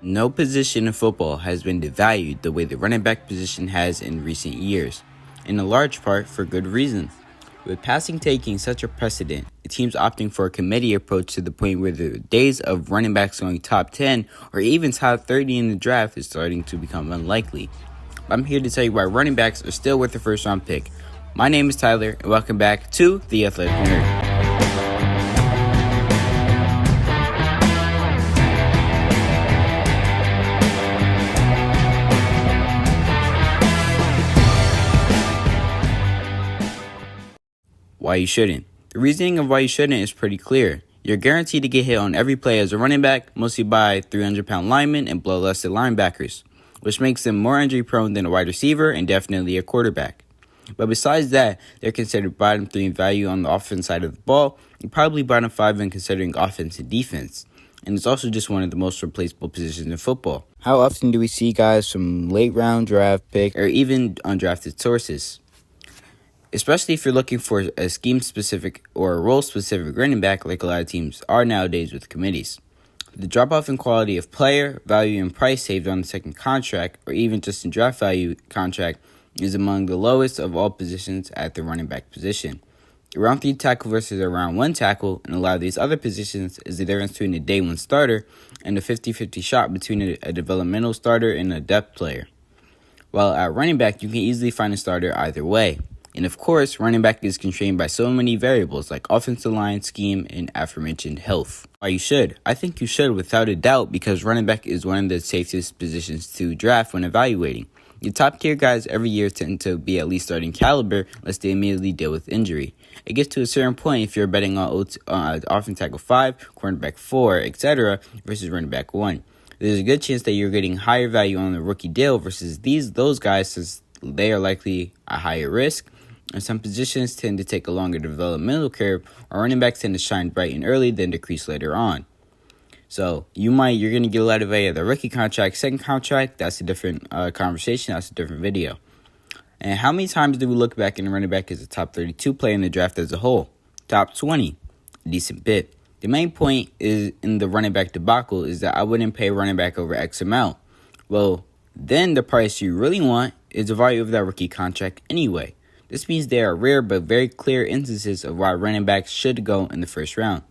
No position in football has been devalued the way the running back position has in recent years, in a large part for good reason. With passing taking such a precedent, teams opting for a committee approach to the point where the days of running backs going top 10 or even top 30 in the draft is starting to become unlikely. I'm here to tell you why running backs are still worth the first round pick. My name is Tyler, and welcome back to The Athletic Nerd. Why you shouldn't. The reasoning of why you shouldn't is pretty clear. You're guaranteed to get hit on every play as a running back, mostly by 300-pound linemen and bloodlusted linebackers, which makes them more injury prone than a wide receiver and definitely a quarterback. But besides that, they're considered bottom 3 in value on the offense side of the ball, and probably bottom 5 in considering offense and defense. And it's also just one of the most replaceable positions in football. How often do we see guys from late round draft pick or even undrafted sources? Especially if you're looking for a scheme-specific or a role-specific running back like a lot of teams are nowadays with committees. The drop-off in quality of player, value, and price saved on the second contract, or even just in draft value contract, is among the lowest of all positions at the running back position. Around 3 tackle versus around 1 tackle in a lot of these other positions is the difference between a day 1 starter and a 50-50 shot between a developmental starter and a depth player. While at running back, you can easily find a starter either way. And of course, running back is constrained by so many variables like offensive line, scheme, and aforementioned health. Why you should? I think you should without a doubt because running back is one of the safest positions to draft when evaluating. Your top tier guys every year tend to be at least starting caliber unless they immediately deal with injury. It gets to a certain point if you're betting on offensive tackle 5, cornerback 4, etc. versus running back 1. There's a good chance that you're getting higher value on the rookie deal versus those guys since they are likely a higher risk. And some positions tend to take a longer developmental curve, or running backs tend to shine bright and early, then decrease later on. So you're going to get a lot of value at the rookie contract, second contract. That's a different conversation. That's a different video. And how many times do we look back and running back as a top 32 player in the draft as a whole? Top 20, a decent bit. The main point is in the running back debacle is that I wouldn't pay running back over X amount. Well, then the price you really want is the value of that rookie contract anyway. This means there are rare but very clear instances of why running backs should go in the first round.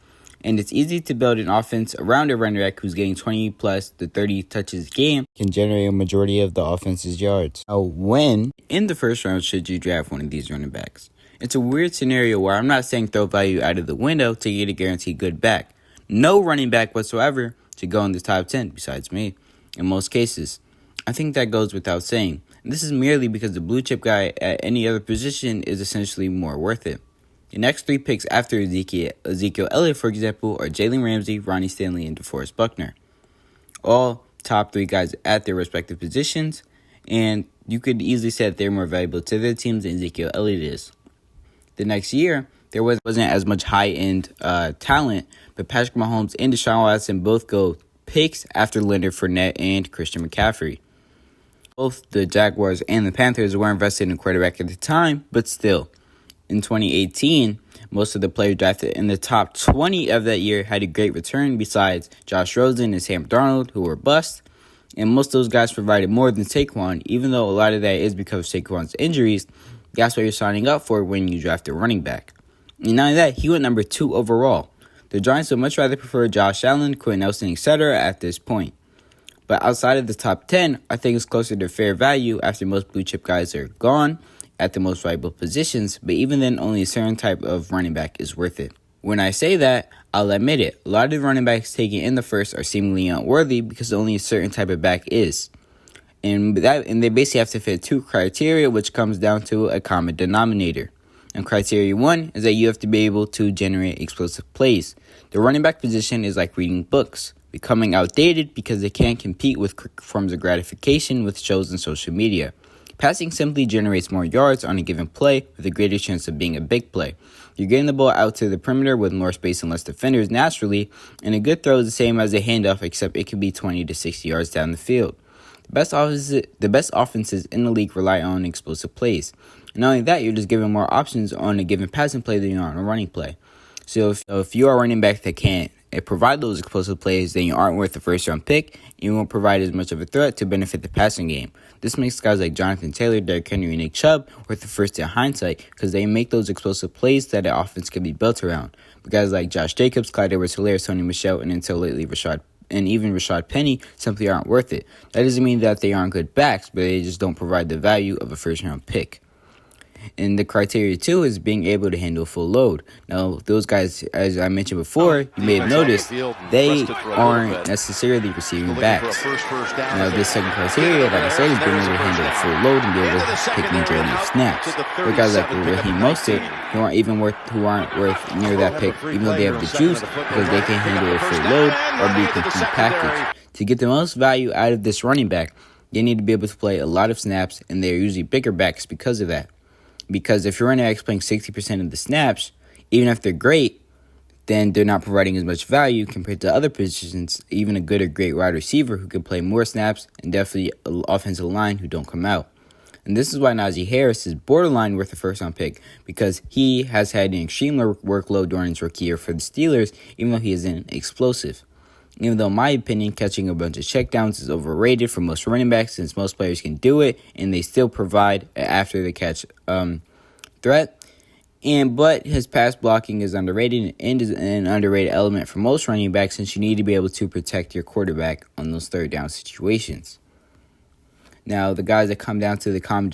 And it's easy to build an offense around a running back who's getting 20 plus to 30 touches a game can generate a majority of the offense's yards. Now, when in the first round should you draft one of these running backs? It's a weird scenario where I'm not saying throw value out of the window to get a guaranteed good back. No running back whatsoever should go in the top 10 besides me in most cases. I think that goes without saying. This is merely because the blue chip guy at any other position is essentially more worth it. The next 3 picks after Ezekiel Elliott, for example, are Jalen Ramsey, Ronnie Stanley, and DeForest Buckner. All top 3 guys at their respective positions, and you could easily say that they're more valuable to their teams than Ezekiel Elliott is. The next year, there wasn't as much high-end talent, but Patrick Mahomes and Deshaun Watson both go picks after Leonard Fournette and Christian McCaffrey. Both the Jaguars and the Panthers were invested in quarterback at the time, but still. In 2018, most of the players drafted in the top 20 of that year had a great return besides Josh Rosen and Sam Darnold, who were bust. And most of those guys provided more than Saquon, even though a lot of that is because of Saquon's injuries. That's what you're signing up for when you draft a running back. And not only that, he went number 2 overall. The Giants would much rather prefer Josh Allen, Quentin Nelson, etc. at this point. But outside of the top 10, I think it's closer to fair value after most blue chip guys are gone at the most valuable positions, but even then only a certain type of running back is worth it. When I say that, I'll admit it. A lot of the running backs taken in the first are seemingly unworthy because only a certain type of back is. And they basically have to fit 2 criteria, which comes down to a common denominator. And criteria 1 is that you have to be able to generate explosive plays. The running back position is like reading books, becoming outdated because they can't compete with quick forms of gratification with shows and social media. Passing simply generates more yards on a given play with a greater chance of being a big play. You're getting the ball out to the perimeter with more space and less defenders naturally, and a good throw is the same as a handoff except it can be 20 to 60 yards down the field. The best offenses in the league rely on explosive plays. And not only that, you're just given more options on a given passing play than you are on a running play. So if you are a running back that can't provide those explosive plays, then you aren't worth the first round pick, and you won't provide as much of a threat to benefit the passing game. This makes guys like Jonathan Taylor, Derrick Henry, and Nick Chubb worth the first in hindsight because they make those explosive plays that the offense can be built around. But guys like Josh Jacobs, Clyde Edwards-Helaire, Sony Michel, and until lately even Rashad Penny simply aren't worth it. That doesn't mean that they aren't good backs, but they just don't provide the value of a first round pick. And the criteria, too, is being able to handle full load. Now, those guys, as I mentioned before, you may have noticed, they aren't necessarily receiving backs. Now, this second criteria, like I said, is being able to handle full load and be able to pick majority of snaps. But guys like Raheem Mostert, who aren't worth near that pick, even though they have the juice, because they can handle a full load or be a complete package. To get the most value out of this running back, they need to be able to play a lot of snaps, and they're usually bigger backs because of that. Because if your running back's playing 60% of the snaps, even if they're great, then they're not providing as much value compared to other positions, even a good or great wide receiver who can play more snaps, and definitely an offensive line who don't come out. And this is why Najee Harris is borderline worth a first-round pick, because he has had an extreme workload during his rookie year for the Steelers, even though he isn't explosive. Even though, in my opinion, catching a bunch of checkdowns is overrated for most running backs, since most players can do it, and they still provide after the catch threat. But his pass blocking is underrated and is an underrated element for most running backs, since you need to be able to protect your quarterback on those third down situations. Now, the guys that come down to the common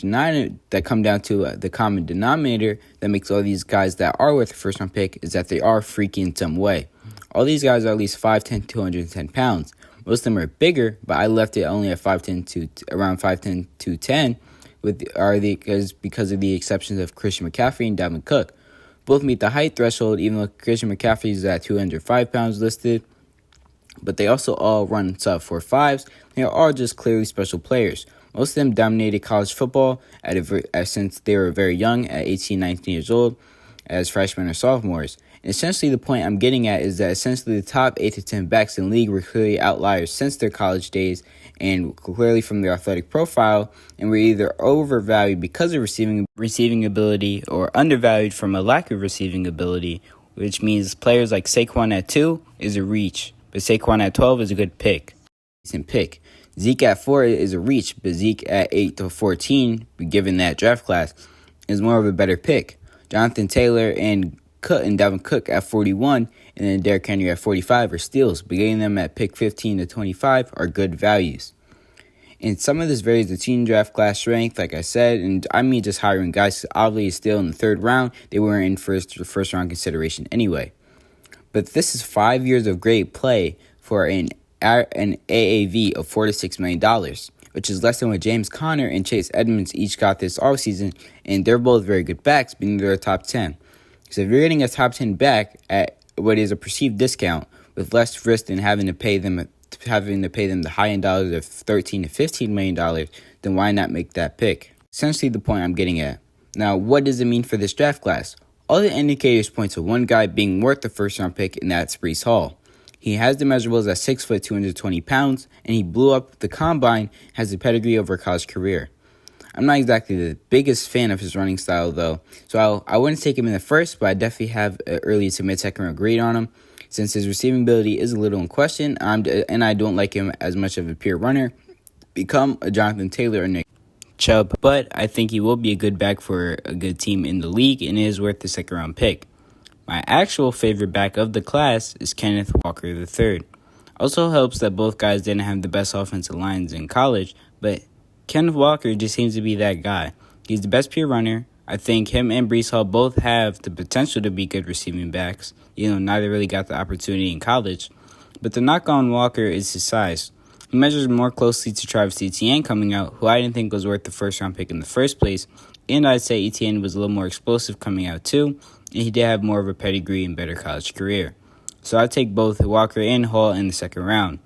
denominator, that makes all these guys that are worth a first round pick is that they are freaky in some way. All these guys are at least 5'10", 210 pounds. Most of them are bigger, but I left it only at 5'10" to around 5'10", 210, because of the exceptions of Christian McCaffrey and Dalvin Cook. Both meet the height threshold, even though Christian McCaffrey is at 205 pounds listed. But they also all run sub 4.5s. They are all just clearly special players. Most of them dominated college football since they were very young, at 18, 19 years old, as freshmen or sophomores. And essentially, the point I'm getting at is that essentially the top 8 to 10 backs in the league were clearly outliers since their college days and clearly from their athletic profile, and were either overvalued because of receiving ability or undervalued from a lack of receiving ability, which means players like Saquon at 2 is a reach, but Saquon at 12 is a good pick. Decent pick. Zeke at 4 is a reach, but Zeke at 8 to 14, given that draft class, is more of a better pick. Jonathan Taylor and Dalvin Cook at 41, and then Derrick Henry at 45 are steals, but getting them at pick 15 to 25 are good values. And some of this varies the team draft class strength, like I said, and I mean just hiring guys obviously still in the third round. They weren't in first round consideration anyway. But this is 5 years of great play for an AAV of $4 to $6 million, which is less than what James Conner and Chase Edmonds each got this offseason, and they're both very good backs, meaning they're a top 10. So if you're getting a top 10 back at what is a perceived discount with less risk than having to pay them the high-end dollars of $13 to $15 million, then why not make that pick? Essentially the point I'm getting at. Now, what does it mean for this draft class? All the indicators point to one guy being worth the first-round pick, and that's Breece Hall. He has the measurables at 6 foot, 220 pounds, and he blew up the combine, has a pedigree over a college career. I'm not exactly the biggest fan of his running style, though, so I wouldn't take him in the first, but I definitely have an early to mid-second round grade on him, since his receiving ability is a little in question, and I don't like him as much of a pure runner. Become a Jonathan Taylor or Nick Chubb, but I think he will be a good back for a good team in the league, and is worth the second-round pick. My actual favorite back of the class is Kenneth Walker III. Also helps that both guys didn't have the best offensive lines in college, but Kenneth Walker just seems to be that guy. He's the best pure runner. I think him and Breece Hall both have the potential to be good receiving backs. Neither really got the opportunity in college. But the knock on Walker is his size. He measures more closely to Travis Etienne coming out, who I didn't think was worth the first-round pick in the first place. And I'd say Etienne was a little more explosive coming out too, and he did have more of a pedigree and better college career. So I'd take both Walker and Hall in the second round.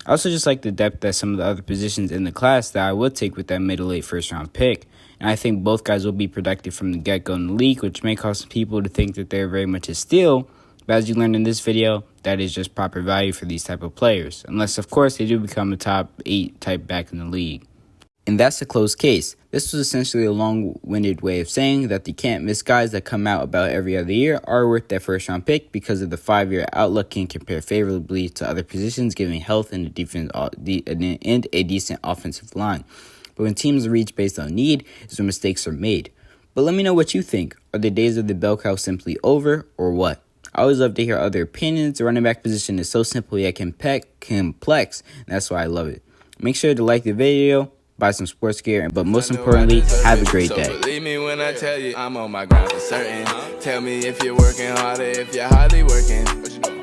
I also just like the depth at some of the other positions in the class that I would take with that mid to late first round pick. And I think both guys will be productive from the get-go in the league, which may cause some people to think that they're very much a steal. But as you learned in this video, that is just proper value for these type of players. Unless, of course, they do become a top 8 type back in the league. And that's a closed case. This was essentially a long-winded way of saying that the can't-miss guys that come out about every other year are worth that first-round pick because of the 5-year outlook can compare favorably to other positions, giving health and a decent offensive line. But when teams reach based on need is when mistakes are made. But let me know what you think. Are the days of the bell cow simply over, or what? I always love to hear other opinions. The running back position is so simple yet complex, and that's why I love it. Make sure to like the video, buy some sports gear, but most importantly, have a great day. So believe me when I tell you I'm on my grind for certain. Tell me if you're working harder, if you're hardly working.